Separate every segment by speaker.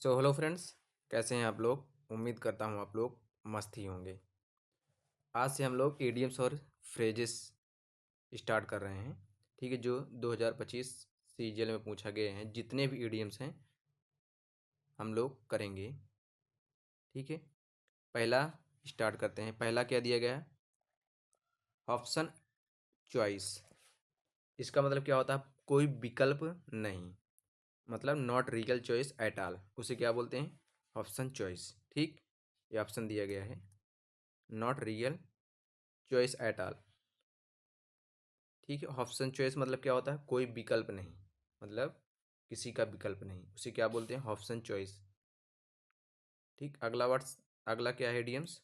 Speaker 1: So hello friends, कैसे हैं आप लोग। उम्मीद करता हूँ आप लोग मस्त ही होंगे। आज से हम लोग इडियम्स और फ्रेजेस स्टार्ट कर रहे हैं। ठीक है, जो 2025 सीजीएल में पूछा गए हैं, जितने भी इडियम्स हैं हम लोग करेंगे। ठीक है, पहला स्टार्ट करते हैं। पहला क्या दिया गया है? Option choice. इसका मतलब क्या होता है? कोई विकल्प नहीं, मतलब not real choice at all, उसे क्या बोलते हैं? Option choice. ठीक, ये ऑप्शन दिया गया है, not real choice at all. ठीक है, ऑप्शन चॉइस मतलब क्या होता है? कोई विकल्प नहीं, मतलब किसी का विकल्प नहीं, उसे क्या बोलते हैं? Option choice. ठीक, अगला वर्ड्स, अगला क्या है idioms?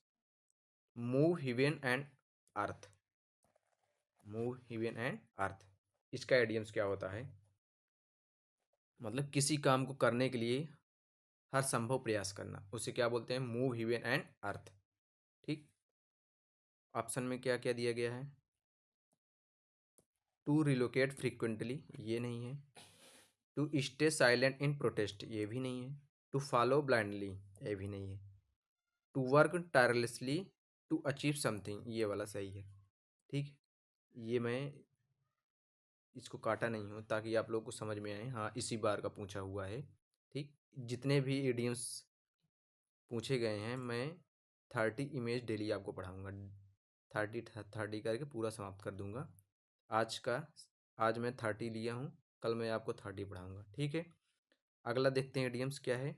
Speaker 1: Move heaven and earth. Move heaven and earth, इसका इडियम्स क्या होता है? मतलब किसी काम को करने के लिए हर संभव प्रयास करना, उसे क्या बोलते हैं? Move heaven and earth. ठीक, ऑप्शन में क्या क्या दिया गया है? टू रिलोकेट फ्रीक्वेंटली, ये नहीं है। To stay silent in protest, ये भी नहीं है। टू फॉलो ब्लाइंडली, ये भी नहीं है। To work tirelessly to achieve something, ये वाला सही है। ठीक, ये मैं इसको काटा नहीं हूँ ताकि आप लोग को समझ में आए। हाँ, इसी बार का पूछा हुआ है। ठीक, जितने भी इडियम्स पूछे गए हैं मैं 30 इमेज डेली आपको पढ़ाऊँगा। 30 करके पूरा समाप्त कर दूँगा। आज मैं 30 लिया हूँ, कल मैं आपको 30 पढ़ाऊँगा। ठीक है, अगला देखते हैं इडियम्स क्या है।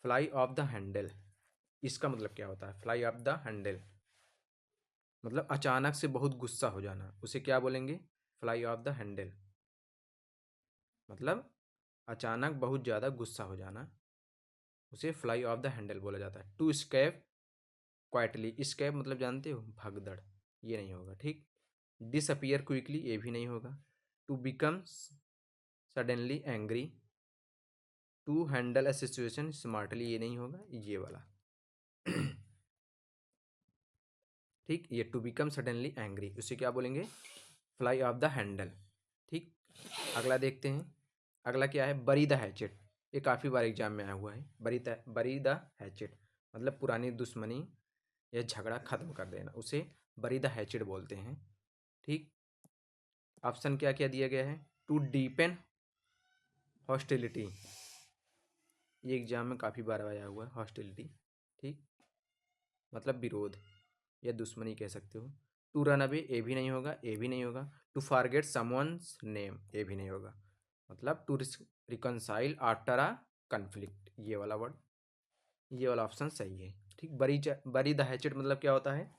Speaker 1: फ्लाई ऑफ द हैंडल, इसका मतलब क्या होता है? फ्लाई ऑफ द हैंडल मतलब अचानक से बहुत गुस्सा हो जाना, उसे क्या बोलेंगे? Fly of the handle. मतलब अचानक बहुत ज़्यादा गुस्सा हो जाना, उसे फ्लाई ऑफ द हैंडल बोला जाता है। टू स्केप क्वाइटली, स्केप मतलब जानते हो? भगदड़, ये नहीं होगा। ठीक, डिसअपियर क्विकली, ये भी नहीं होगा। To become suddenly angry, to handle a situation smartly, ये नहीं होगा, ये वाला। ठीक, ये टू बिकम सडनली एंग्री, उसे क्या बोलेंगे? Fly of the handle. ठीक, अगला देखते हैं। अगला क्या है? बरी द हैचेट। ये काफ़ी बार एग्जाम में आया हुआ है। बरी द हैचेट मतलब पुरानी दुश्मनी या झगड़ा खत्म कर देना, उसे बरी द हैचेट बोलते हैं। ठीक, ऑप्शन क्या क्या दिया गया है? टू डीपेन हॉस्टिलिटी, ये एग्जाम में काफ़ी बार आया हुआ है, हॉस्टिलिटी। ठीक, मतलब विरोध या दुश्मनी कह सकते हो। टू रन अवे, ये भी नहीं होगा, ये भी नहीं होगा। टू फारगेट समवन्स नेम, ये भी नहीं होगा, मतलब to reconcile after a conflict, ये वाला वर्ड, ये वाला ऑप्शन सही है। ठीक, बरी द हैचेट मतलब क्या होता है?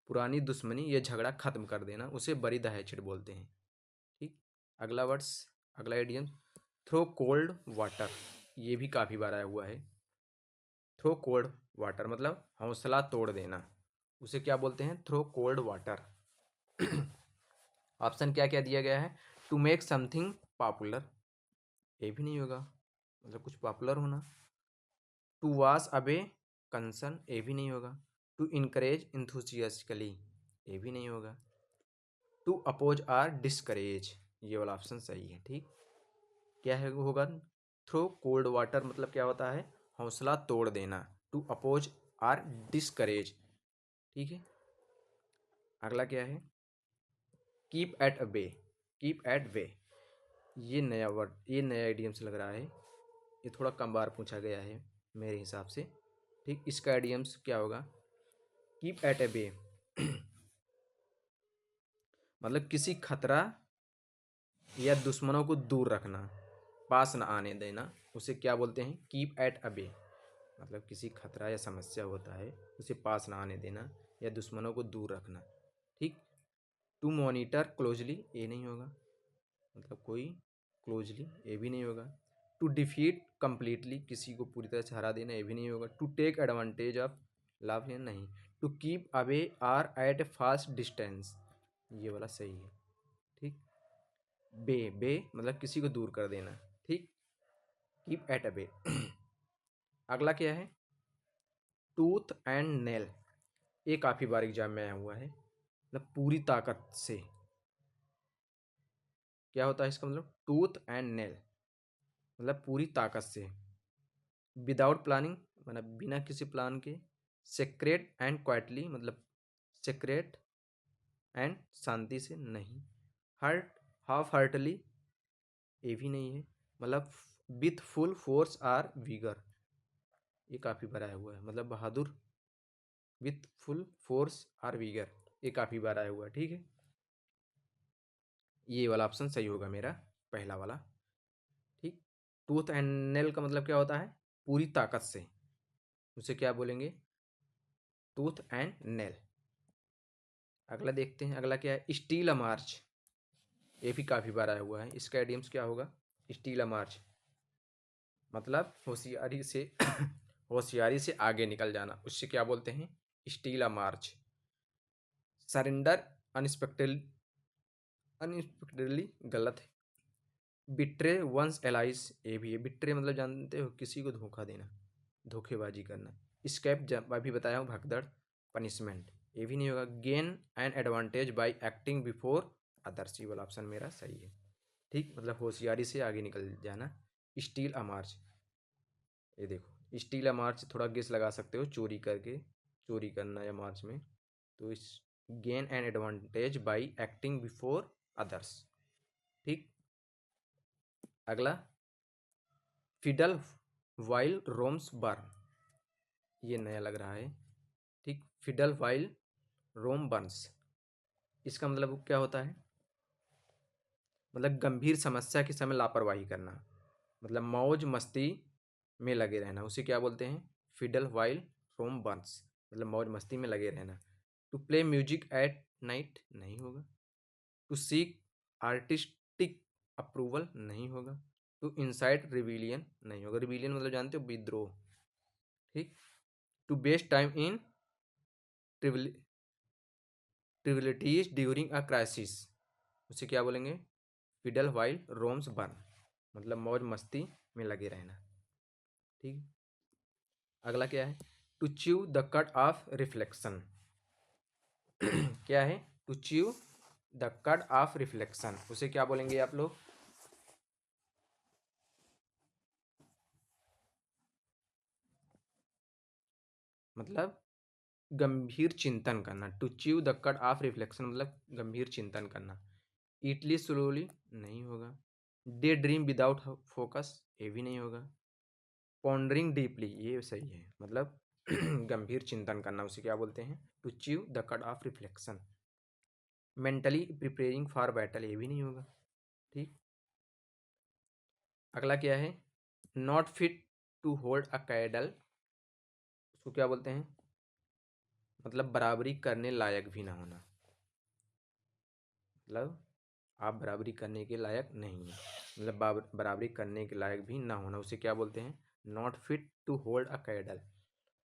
Speaker 1: पुरानी दुश्मनी या झगड़ा खत्म कर देना, उसे बरी द हैचेट बोलते हैं। ठीक, अगला वर्ड्स, अगला इडियम, थ्रो कोल्ड वाटर, ये भी काफ़ी बार आया हुआ है। थ्रो कोल्ड वाटर मतलब हौसला तोड़ देना, उसे क्या बोलते हैं? Throw cold water. ऑप्शन क्या क्या दिया गया है? टू मेक समथिंग पॉपुलर, ये भी नहीं होगा, मतलब कुछ पॉपुलर होना। टू वॉश अवे कंसर्न, ये भी नहीं होगा। टू इनकरेज इंथुसियास्टिकली, ये भी नहीं होगा। टू अपोज आर डिस्करेज, ये वाला ऑप्शन सही है। ठीक, क्या है होगा? थ्रो कोल्ड वाटर मतलब क्या होता है? हौसला तोड़ देना। To oppose or discourage. ठीक है, अगला क्या है? Keep at a bay, keep at bay, ये नया वर्ड, ये नया इडियम से लग रहा है। ये थोड़ा कम बार पूछा गया है मेरे हिसाब से। ठीक, इसका इडियम्स क्या होगा? कीप एट ए वे मतलब किसी खतरा या दुश्मनों को दूर रखना, पास न आने देना, उसे क्या बोलते हैं? कीप एट अ वे। मतलब किसी खतरा या समस्या होता है, उसे पास ना आने देना या दुश्मनों को दूर रखना। ठीक, टू मॉनिटर क्लोजली, ये नहीं होगा, मतलब कोई क्लोजली, ये भी नहीं होगा। टू डिफीट कंप्लीटली, किसी को पूरी तरह से हरा देना, ये भी नहीं होगा। टू टेक एडवांटेज ऑफ, लाभ लेना, नहीं। To keep away or at a fast distance, ये वाला सही है। ठीक, बे बे मतलब किसी को दूर कर देना। ठीक, कीप एट अ बे। अगला क्या है? टूथ एंड नेल, ये काफ़ी बार एग्जाम में आया हुआ है, मतलब पूरी ताकत से। क्या होता है इसका मतलब? टूथ एंड नेल मतलब पूरी ताकत से। विदाउट प्लानिंग मतलब बिना किसी प्लान के। सेक्रेट एंड क्वाइटली मतलब सेक्रेट एंड शांति से नहीं। हर्ट हाफ हार्टली ये भी नहीं है। मतलब with full force or vigour ये काफ़ी बार आया हुआ है। मतलब बहादुर with full force or vigour ये काफ़ी बार आया हुआ है। ठीक है, ये वाला ऑप्शन सही होगा मेरा, पहला वाला। ठीक। टूथ एंड नेल का मतलब क्या होता है? पूरी ताकत से, उसे क्या बोलेंगे? Tooth and nail. अगला देखते हैं, अगला क्या है? स्टील अ मार्च। ये भी काफ़ी बार आया हुआ है। इसका एडियम्स क्या होगा? स्टील अ मार्च मतलब होशियारी से होशियारी से आगे निकल जाना, उससे क्या बोलते हैं? स्टील अ मार्च। सरेंडर अनएक्सपेक्टेडली अनएक्सपेक्टेडली गलत है। बिट्रे वंस एलाइज ये भी है। बिट्रे मतलब जानते हो, किसी को धोखा देना, धोखेबाजी करना। स्केप जब अभी बताया हूँ, भगदड़, पनिशमेंट ये भी नहीं होगा। Gain and advantage bye acting before others ये वाला ऑप्शन मेरा सही है। ठीक, मतलब होशियारी से आगे निकल जाना। स्टील अ मार्च, ये देखो स्टील अ मार्च थोड़ा गेस लगा सकते हो, चोरी करके, चोरी करना या मार्च में। तो इस gain and advantage bye acting before others. ठीक। अगला फिडल वाइल रोम्स बर्न, ये नया लग रहा है। ठीक, फिडल वाइल रोम बर्न्स, इसका मतलब क्या होता है? मतलब गंभीर समस्या के समय लापरवाही करना, मतलब मौज मस्ती में लगे रहना, उसे क्या बोलते हैं? फिडल वाइल रोम बर्न्स मतलब मौज मस्ती में लगे रहना। To play music at night नहीं होगा। टू सीक आर्टिस्टिक अप्रूवल नहीं होगा। टू इंसाइट रिविलियन नहीं होगा। रिविलियन मतलब जानते हो, विद्रोह। ठीक। To waste time in trivialities during a crisis, उसे क्या बोलेंगे? फिडल वाइल रोम्स बर्न मतलब मौज मस्ती में लगे रहना। ठीक। अगला क्या है? To chew the cud of reflection. क्या है? To chew the cud of reflection, उसे क्या बोलेंगे आप लोग? मतलब गंभीर चिंतन करना। To chew the cud of reflection मतलब गंभीर चिंतन करना। ईटली स्लोली नहीं होगा। डे ड्रीम विदाउट फोकस ये भी नहीं होगा। पॉन्डरिंग डीपली ये सही है, मतलब गंभीर चिंतन करना, उसे क्या बोलते हैं? To chew the cud of reflection. Mentally preparing for battle ये भी नहीं होगा। ठीक। अगला क्या है? Not fit to hold a candle, उसको क्या बोलते हैं? मतलब बराबरी करने लायक भी ना होना, मतलब आप बराबरी करने के लायक नहीं हैं, मतलब बराबरी करने के लायक भी ना होना, उसे क्या बोलते हैं? Not fit to hold a candle.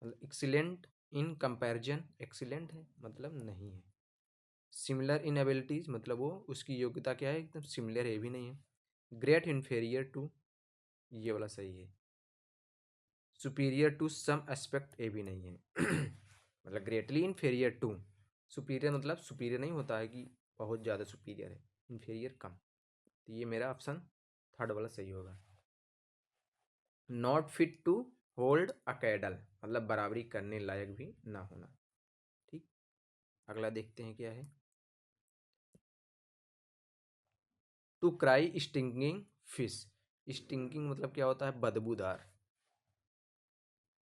Speaker 1: मतलब एक्सीलेंट इन कंपैरिजन, एक्सीलेंट है मतलब नहीं है। सिमिलर इन एबिलिटीज मतलब वो उसकी योग्यता क्या है? एकदम सिमिलर है भी नहीं है। ग्रेट इन्फेरियर टू ये वाला सही है। सुपीरियर टू सम एस्पेक्ट ये भी नहीं है। मतलब ग्रेटली इन्फेरियर टू, सुपीरियर मतलब सुपीरियर नहीं होता है कि बहुत ज़्यादा सुपीरियर है, इन्फेरियर कम। तो ये मेरा ऑप्शन थर्ड वाला सही होगा। Not fit to hold a candle मतलब बराबरी करने लायक भी ना होना। ठीक। अगला देखते हैं क्या है? To cry stinging fish. Stinging मतलब क्या होता है? बदबूदार,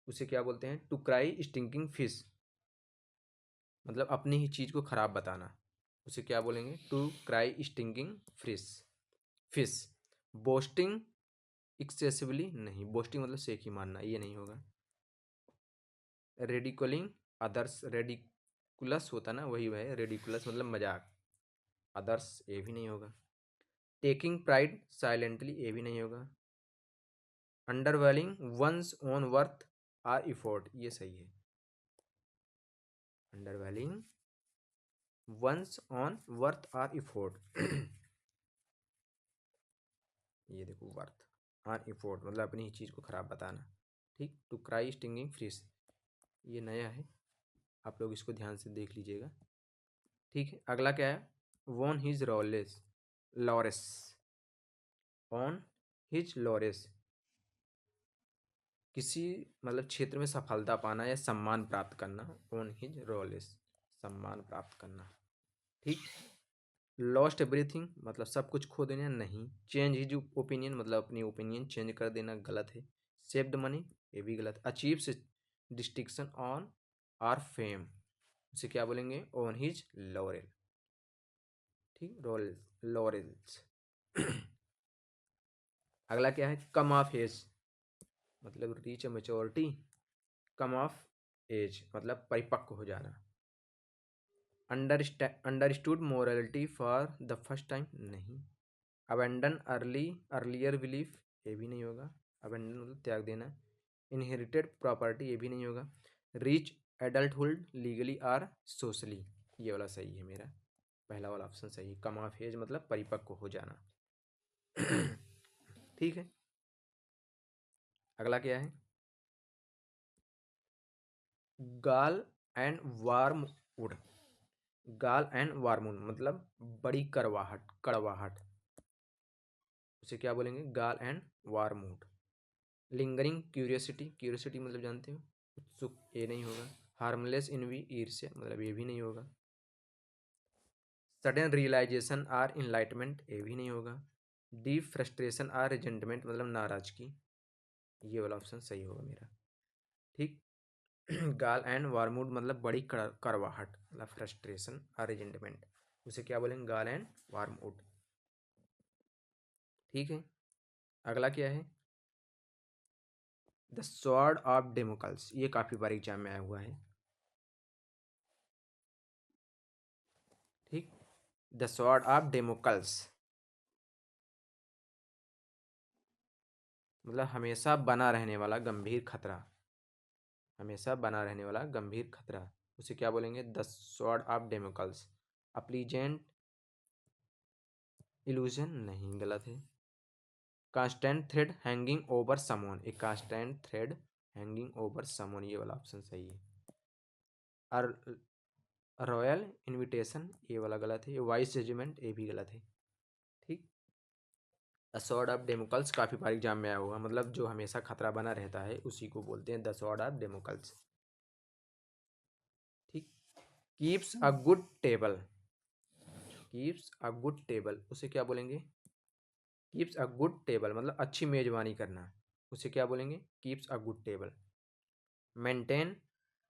Speaker 1: उसे क्या बोलते हैं? टू क्राई स्टिंकिंग फिश मतलब अपनी ही चीज़ को खराब बताना, उसे क्या बोलेंगे? To cry stinking fish. Fish. Boasting excessively नहीं, बोस्टिंग मतलब सेख ही मारना, ये नहीं होगा। रेडिकुलिंग अदर्स, रेडिकुलस होता ना वही है, रेडिकुलस मतलब मजाक। अदर्स ये भी नहीं होगा। टेकिंग प्राइड साइलेंटली ये भी नहीं होगा। Undervaluing one's own worth or effort ये सही है। Undervaluing one's own worth or effort ये देखो, वर्थ आर इफोर्ट मतलब अपनी ही चीज़ को खराब बताना। ठीक। टू क्राई स्टिंगिंग फिश ये नया है, आप लोग इसको ध्यान से देख लीजिएगा। ठीक है। अगला क्या है? Won his laurels, laurels, on his laurels किसी मतलब क्षेत्र में सफलता पाना या सम्मान प्राप्त करना, ऑन हिज रोलेस, सम्मान प्राप्त करना। ठीक। लॉस्ट एवरीथिंग मतलब सब कुछ खो देना, नहीं। चेंज हिज ओपिनियन मतलब अपनी ओपिनियन चेंज कर देना, गलत है। सेव्ड मनी, ये भी गलत। Achieves distinction honour fame, उसे क्या बोलेंगे, ऑन हिज लॉरेल। ठीक, लॉरेल्स। अगला क्या है, कम ऑफ एज मतलब reach maturity, come of age मतलब परिपक्व हो जाना। Understood morality for the first time, नहीं। अबेंडन अर्लियर बिलीफ, ये भी नहीं होगा। अबेंडन मतलब त्याग देना। इनहेरिटेड प्रॉपर्टी, ये भी नहीं होगा। Reach adulthood legally or socially, ये वाला सही है मेरा, पहला वाला ऑप्शन सही है। कम ऑफ एज मतलब परिपक्व हो जाना। ठीक है। अगला क्या है, गाल एंड वार्मवुड, गाल एंड वार्मवुड मतलब बड़ी कड़वाहट, उसे क्या बोलेंगे, गाल एंड वार्मवुड। लिंगरिंग क्यूरियोसिटी, क्यूरियोसिटी मतलब जानते हो, उत्सुक, ये नहीं होगा। हार्मलेस इनवी, ईर्ष्या मतलब ये भी नहीं होगा। सडन रियलाइजेशन आर इनलाइटमेंट, ये भी नहीं होगा। डीप फ्रस्ट्रेशन आर रिजेंटमेंट मतलब नाराजगी, ये वाला ऑप्शन सही होगा मेरा। ठीक। गाल एंड वार्मवुड मतलब बड़ी कड़वाहट मतलब फ्रस्ट्रेशन और रिजेंटमेंट, उसे क्या बोलेंगे, गाल एंड वार्मवुड। ठीक है। अगला क्या है, द स्वॉर्ड ऑफ डेमोकल्स, ये काफी बार एग्जाम में आया हुआ है। ठीक, द स्वॉर्ड ऑफ डेमोकल्स मतलब हमेशा बना रहने वाला गंभीर खतरा, हमेशा बना रहने वाला गंभीर खतरा, उसे क्या बोलेंगे, the sword of Damocles. Unpleasant illusion, नहीं, गलत है। Constant thread hanging over someone, एक constant thread hanging over someone, ये वाला ऑप्शन सही है। और रॉयल इनविटेशन, ये वाला गलत है। वाइस जजमेंट, ये भी गलत है। ठीक। द स्वॉर्ड ऑफ डेमोकल्स काफी बार एग्जाम में आया हुआ, मतलब जो हमेशा खतरा बना रहता है उसी को बोलते हैं द स्वॉर्ड ऑफ डेमोकल्स। ठीक। Keeps a good table, keeps a good table, उसे क्या बोलेंगे, कीप्स अ गुड टेबल मतलब अच्छी मेजबानी करना, उसे क्या बोलेंगे, keeps a good table. Maintain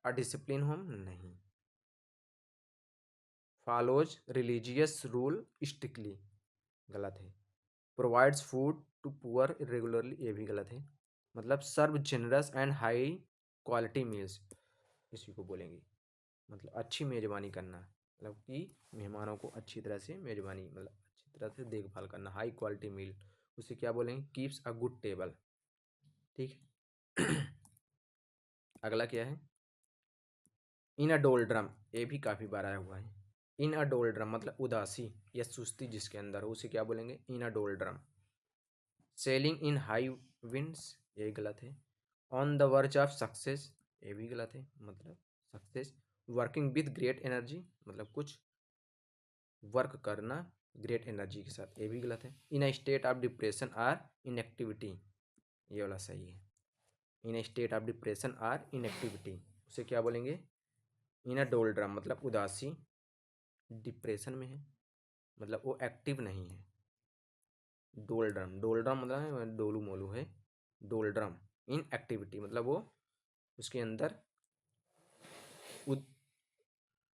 Speaker 1: a discipline home, नहीं। फॉलोज रिलीजियस रूल स्ट्रिक्टली, गलत है। Provides food to poor regularly, ये भी गलत है। मतलब serve generous and high quality meals, इसी को बोलेंगे, मतलब अच्छी मेजबानी करना, मतलब कि मेहमानों को अच्छी तरह से मेजबानी मतलब अच्छी तरह से देखभाल करना, हाई क्वालिटी मील, उसे क्या बोलेंगे, कीप्स अ गुड टेबल। ठीक है। अगला क्या है, इन अ डोल्ड्रम, ये भी काफ़ी बार आया हुआ है। इन अ डोल्ड्रम मतलब उदासी या सुस्ती जिसके अंदर हो, उसे क्या बोलेंगे, in a doldrum. Sailing in high winds, ये गलत है। On the verge of success, ये भी गलत है, मतलब success. Working with great energy मतलब कुछ वर्क करना ग्रेट एनर्जी के साथ, ये भी गलत है। In a state of depression or inactivity, ये वाला सही है। In a state of depression or inactivity, उसे क्या बोलेंगे, इन अ डोल्ड्रम मतलब उदासी, डिप्रेशन में है मतलब वो एक्टिव नहीं है। डोल्ड्रम, डोल्ड्रम मतलब डोलू मोलू है। डोल्ड्रम इन एक्टिविटी मतलब वो उसके अंदर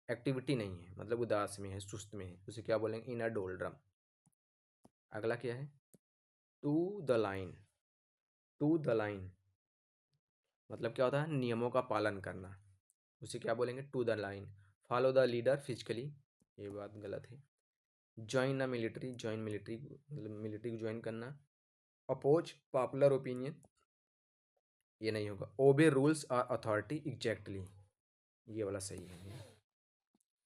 Speaker 1: एक्टिविटी नहीं है, मतलब उदास में है, सुस्त में है, उसे क्या बोलेंगे, इन अ डोल्ड्रम। अगला क्या है, toe the line, toe the line मतलब क्या होता है, नियमों का पालन करना, उसे क्या बोलेंगे, to the line. Follow the leader physically, ये बात गलत है। Join a military, join military मतलब मिलिट्री को ज्वाइन करना। अपोज पॉपुलर ओपिनियन, ये नहीं होगा। ओबे रूल्स और अथॉरिटी एग्जैक्टली, ये वाला सही है।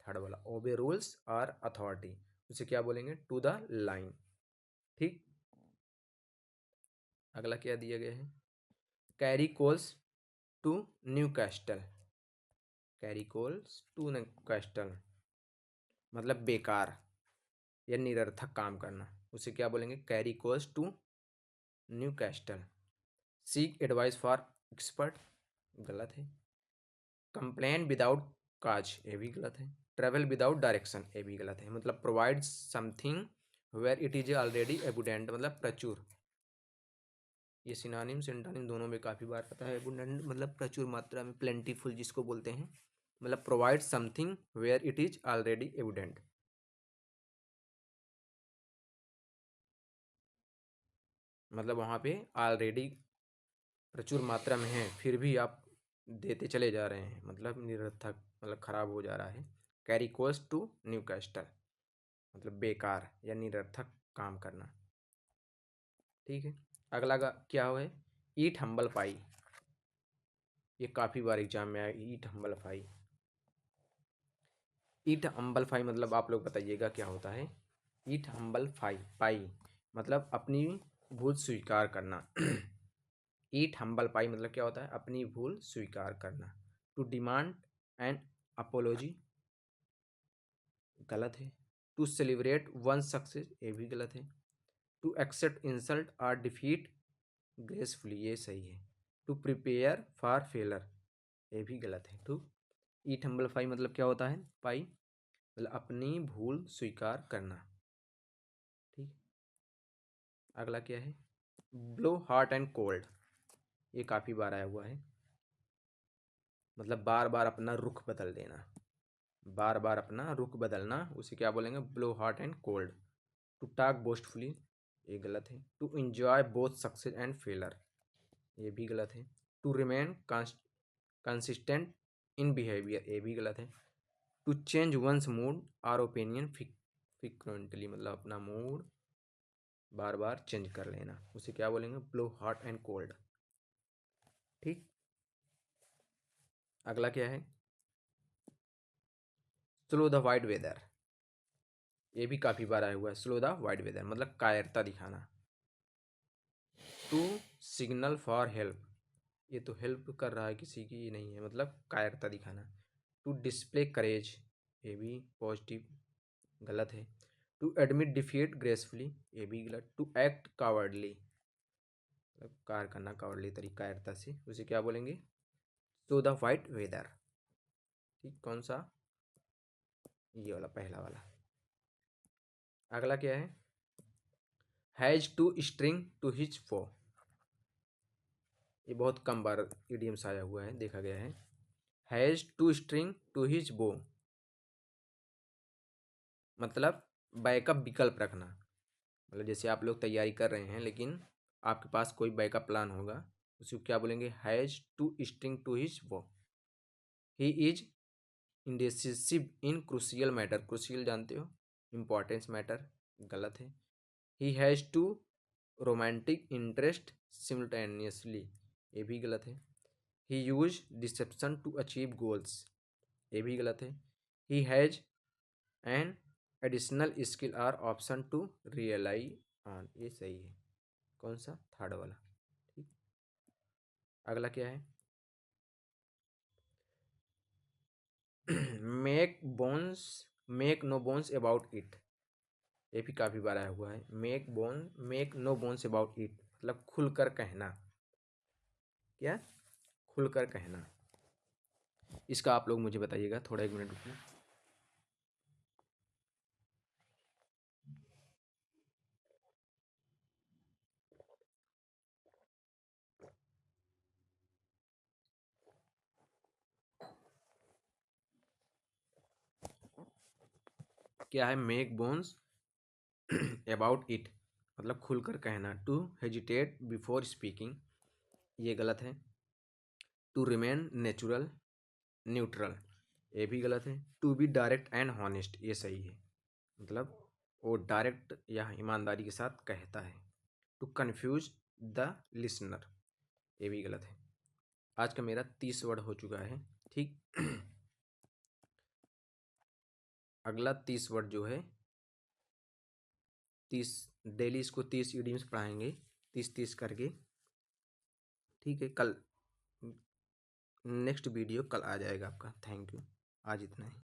Speaker 1: थर्ड वाला, ओबे रूल्स और अथॉरिटी, उसे क्या बोलेंगे, टू द लाइन। ठीक। अगला क्या दिया गया है, carry coals to Newcastle, carry coals to Newcastle मतलब बेकार या निरर्थक काम करना, उसे क्या बोलेंगे, carry coals to Newcastle. Seek advice for expert गलत है। कंप्लेन विदाउट काज ये भी गलत है। ट्रेवल विदाउट डायरेक्शन ये भी गलत है। मतलब provide something where it is already abundant, मतलब प्रचुर। ये सिनोनिम सिंटोनिम दोनों में काफ़ी बार आता है। एबुडेंट मतलब प्रचुर मात्रा में, प्लेंटीफुल जिसको बोलते हैं। मतलब provide something where it is already abundant. मतलब वहाँ पे ऑलरेडी प्रचुर मात्रा में है, फिर भी आप देते चले जा रहे हैं, मतलब निरर्थक, मतलब खराब हो जा रहा है। Carry coast to Newcastle, मतलब बेकार या निरर्थक काम करना। ठीक है। अगला क्या है? ईट हम्बल पाई। ये काफ़ी बार एग्जाम में आया, ईट हम्बल पाई। ईट हम्बल पाई मतलब आप लोग बताइएगा क्या होता है। ईट हम्बल पाई मतलब अपनी भूल स्वीकार करना। ईट हम्बल पाई मतलब क्या होता है? अपनी भूल स्वीकार करना। टू डिमांड एन अपोलॉजी गलत है। टू सेलिब्रेट वन सक्सेस ये भी गलत है। टू एक्सेप्ट इंसल्ट और डिफीट ग्रेसफुली ये सही है। टू प्रिपेयर फॉर फेलर ये भी गलत है। टू ईट हम्बल पाई मतलब क्या होता है? पाई मतलब अपनी भूल स्वीकार करना। ठीक। अगला क्या है? Blow hot and cold. ये काफ़ी बार आया हुआ है। मतलब बार बार अपना रुख बदल देना, बार बार अपना रुख बदलना, उसे क्या बोलेंगे? Blow hot and cold. To talk boastfully ये गलत है। To enjoy both success and failure ये भी गलत है। To remain consistent in behaviour ये भी गलत है। टू चेंज वंस मूड और ओपिनियन फ्रिक्वेंटली मतलब अपना मूड बार बार चेंज कर लेना, उसे क्या बोलेंगे? Blow hot and cold. ठीक। अगला क्या है? Show the white feather. ये भी काफ़ी बार आया हुआ है। स्लो द वाइड वेदर मतलब कायरता दिखाना। टू सिग्नल फॉर हेल्प ये तो हेल्प कर रहा है किसी की, ये नहीं है, मतलब कायरता दिखाना। टू डिस्प्ले करेज ये भी पॉजिटिव गलत है। टू एडमिट डिफीट ग्रेसफुली ये भी गलत। टू एक्ट कावर्डली मतलब कार करना कावर्डली तरीका कायरता से, उसे क्या बोलेंगे? To the white feather. ठीक। कौन सा? ये वाला पहला वाला। अगला क्या है? Has to string to his foe. ये बहुत कम बार इडियम्स आया हुआ है, देखा गया है। Has to string to his bow मतलब बैकअप विकल्प रखना। मतलब जैसे आप लोग तैयारी कर रहे हैं लेकिन आपके पास कोई बैकअप प्लान होगा, उसको क्या बोलेंगे? Has to string to his bow. He is indecisive in crucial matter. Crucial जानते हो? इम्पॉर्टेंस मैटर गलत है। He has to romantic interest simultaneously ये भी गलत है। He use deception to achieve goals ये भी गलत है। He has an additional skill or option to rely on ये सही है। कौन सा? थर्ड वाला। ठीक। अगला क्या है? Make no bones about it ये भी काफ़ी बार आया हुआ है। Make no bones about it मतलब खुलकर कहना। क्या? खुलकर कहना। इसका आप लोग मुझे बताइएगा, थोड़ा एक मिनट रुकिए। क्या है? मेक बोन्स अबाउट इट मतलब खुलकर कहना। टू हेजिटेट बिफोर स्पीकिंग ये गलत है। टू रिमेन नेचुरल न्यूट्रल ये भी गलत है। To be direct and honest ये सही है, मतलब वो डायरेक्ट या ईमानदारी के साथ कहता है। टू कन्फ्यूज द लिसनर ये भी गलत है। आज का मेरा 30 वर्ड हो चुका है। ठीक। अगला 30 वर्ड जो है 30 डेली इसको 30 ईडियम्स पढ़ाएंगे, 30-30 करके। ठीक है। कल नेक्स्ट वीडियो कल आ जाएगा आपका। Thank you. आज इतना ही।